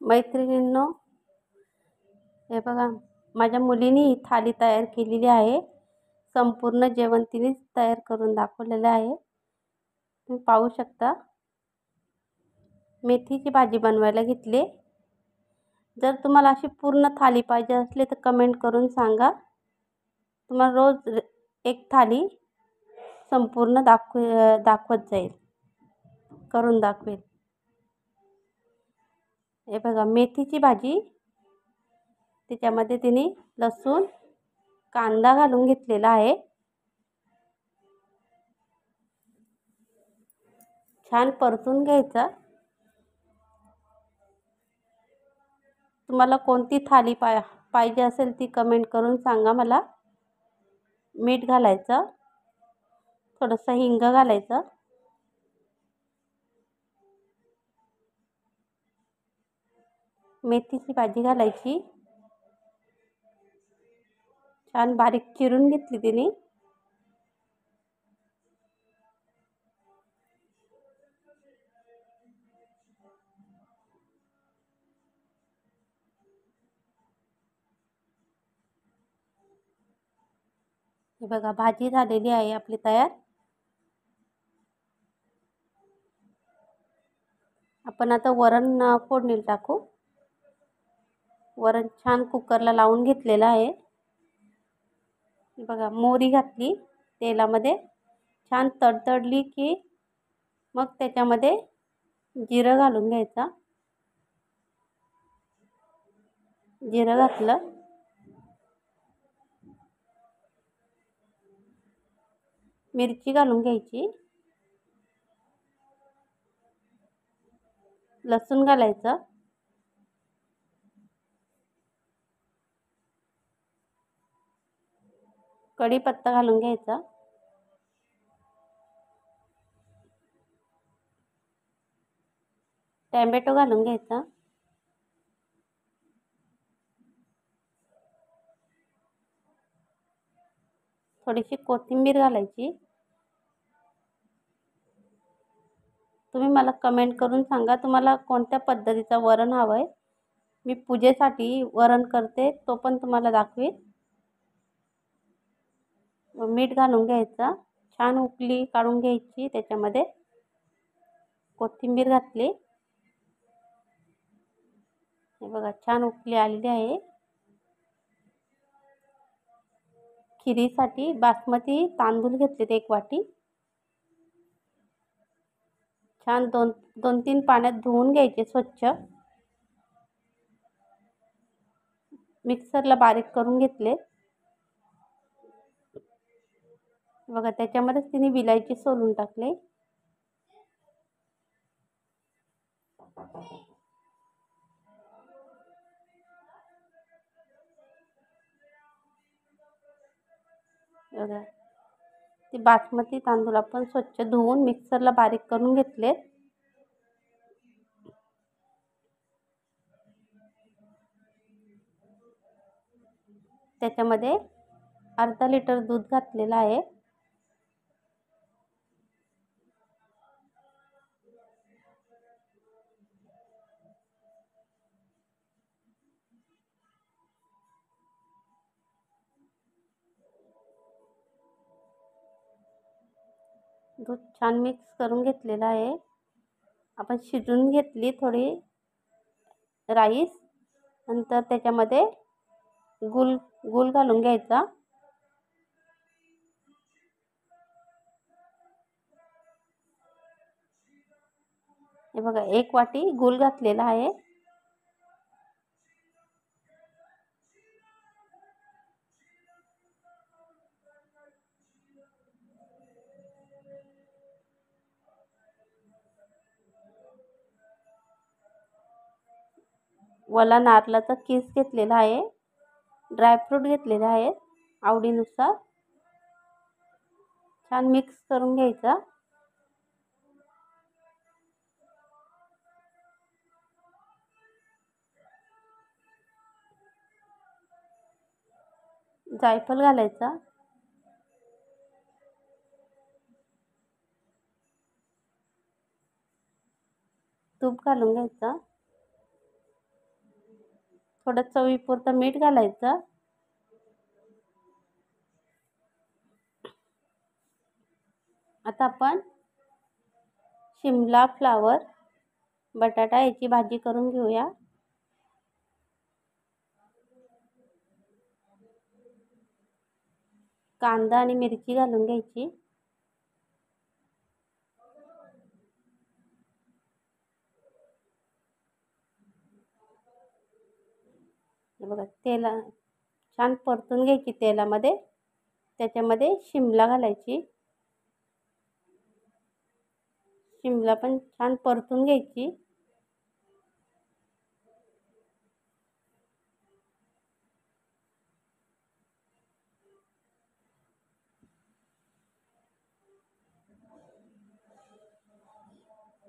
मैत्रिणींनो, हे बघा, माझ्या मुलीने ही थाली तयार केलेली आहे. संपूर्ण जेवण तिनेच तयार करून दाखवलेलं आहे. तुम्ही पाहू शकता. मेथीची भाजी बनवायला घेतली. जर तुम्हाला अशी पूर्ण थाली पाहिजे असली तर कमेंट करून सांगा. तुम्हाला रोज एक थाली संपूर्ण दाखवत जाईल, करून दाखवेल. हे बघा, मेथीची भाजी, त्याच्यामध्ये तिने लसूण कांदा घालून घेतलेला आहे. छान परतून घ्यायचा. तुम्हाला कोणती थाली पाहिजे असेल ती कमेंट करून सांगा मला. मीठ घालायचं, थोडंसं हिंग घालायचं, मेथीची भाजी घालायची. छान बारीक चिरून घेतली तिने. हे बघा, भाजी झालेली आहे आपली तयार. आपण आता वरण फोडणीला टाकू. वरण छान कुकरला लावून घेतलेलं आहे. बघा, मोहरी घातली तेलामध्ये. छान तडतडली की मग त्याच्यामध्ये जिरं घालून घ्यायचा. जिरं घातलं, मिरची घालून घ्यायची, लसूण घालायचं, कढीपत्ता घालून घ्यायचा, टॅमॅटो घालून घ्यायचा, थोडीशी कोथिंबीर घालायची. तुम्ही मला कमेंट करून सांगा तुम्हाला कोणत्या पद्धतीचं वरण हवं आहे. मी पूजेसाठी वरण करते, तो पण तुम्हाला दाखवेन. मीठ घालून घ्यायचं, छान उकळी काढून घ्यायची. त्याच्यामध्ये कोथिंबीर घातली. हे बघा, छान उकळी आलेली आहे. खिरीसाठी बासमती तांदूळ घेतलेत 1 वाटी. छान 2-3 पाण्यात धुवून घ्यायचे स्वच्छ. मिक्सरला बारीक करून घेतले. बघा, त्याच्यामध्येच तिने विलायची सोलून टाकले. बघा, ते बासमती तांदूळ आपण स्वच्छ धुवून मिक्सरला बारीक करून घेतले. त्याच्यामध्ये अर्धा लिटर दूध घातलेलं आहे. दूध छान मिक्स करून घेतलेलं आहे. आपण शिजवून घेतली थोडी राईस. नंतर त्याच्यामध्ये गूळ घालून घ्यायचा. हे बघा, 1 वाटी गूळ घातलेला आहे. वला नारळाचा किस घेतलेला आहे. ड्रायफ्रूट घेतलेले आहेत आवडीनुसार. छान मिक्स करून घ्यायचं. जायफळ घालायचा, तूप घालून घ्यायचं. थोडं चवीपुरतं मीठ घालायचं. आता आपण शिमला फ्लावर, बटाटा याची भाजी करून घेऊया. कांदा आणि मिरची घालून घ्यायची. हे बघा, छान परतून घ्यायची तेलामध्ये. त्याच्यामध्ये शिमला घालायची. शिमला पण छान परतून घ्यायची.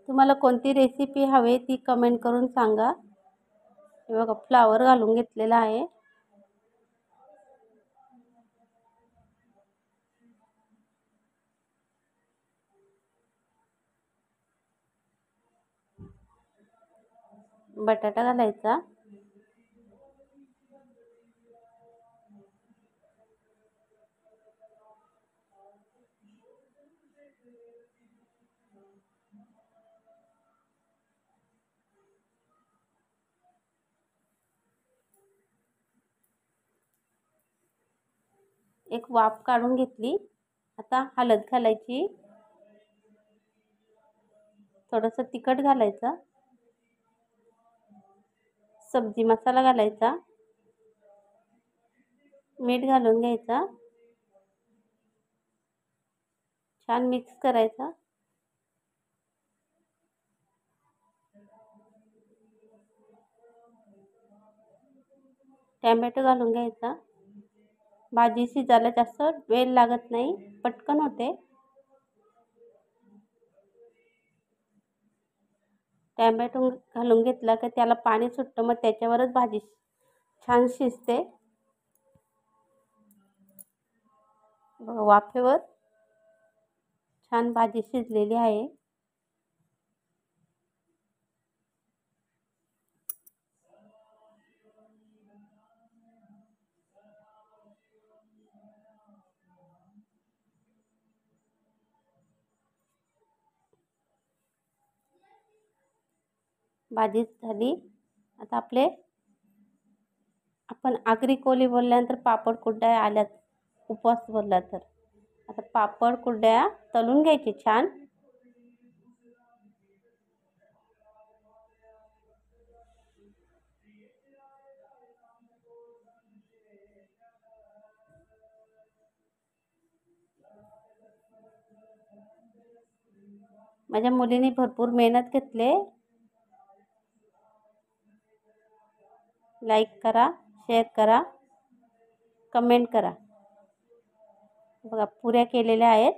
तुम्हाला कोणती रेसिपी हवी ती कमेंट करून सांगा. हे बघा, फ्लावर घालून घेतलेला आहे. बटाटा घालायचा. एक वाफ काढून घेतली. आता हळद घालायची. थोडंसं तिखट घालायचं. सब्जी मसाला घालायचा. मीठ घालून घ्यायचा. छान मिक्स करायचा. टॅमॅटो घालून घ्यायचा. भाजी शिजायला जास्त वेळ लागत नाही, पटकन होते. टॅमॅटो घालून घेतला की त्याला पाणी सुटतं, मग त्याच्यावरच भाजी छान शिजते. बघा, वाफेवर छान भाजी शिजलेली आहे. भाजी झाली. आता आपण आगरी कोळी बोलल्यानंतर पापड कुरडया आल्यात, उपवास बोलला तर. आता पापड कुरडया तळून घ्यायची छान. माझ्या मुलीने भरपूर मेहनत घेतली. लाईक करा, शेअर करा, कमेंट करा. बघा, पुऱ्या केलेल्या आहेत.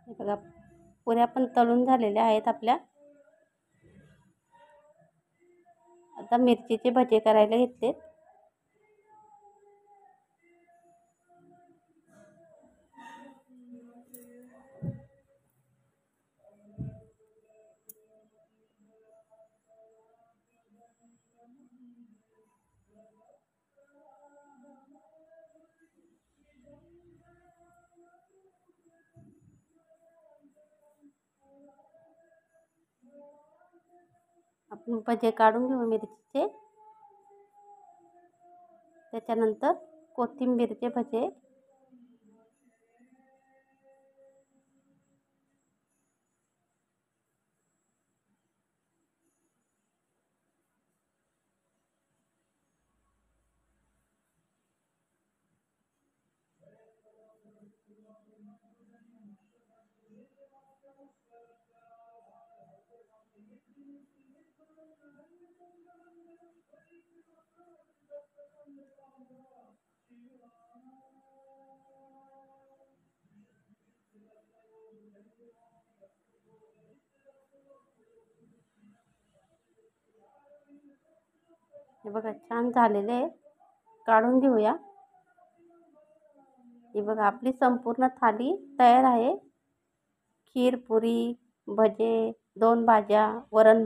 हे बघा, पुऱ्या पण तळून झालेल्या आहेत आपल्या. आता मिरचीचे भजे करायला घेतलेत. आपण भजे काढून घेऊ मिरचीचे. त्याच्यानंतर कोथिंबीरचे भजे. हे बघा छान झालेले आहे. काढून घेऊया. हे बघा आपली संपूर्ण थाली तयार आहे. खीर, पुरी, भजे, 2 भाज्या, वरण.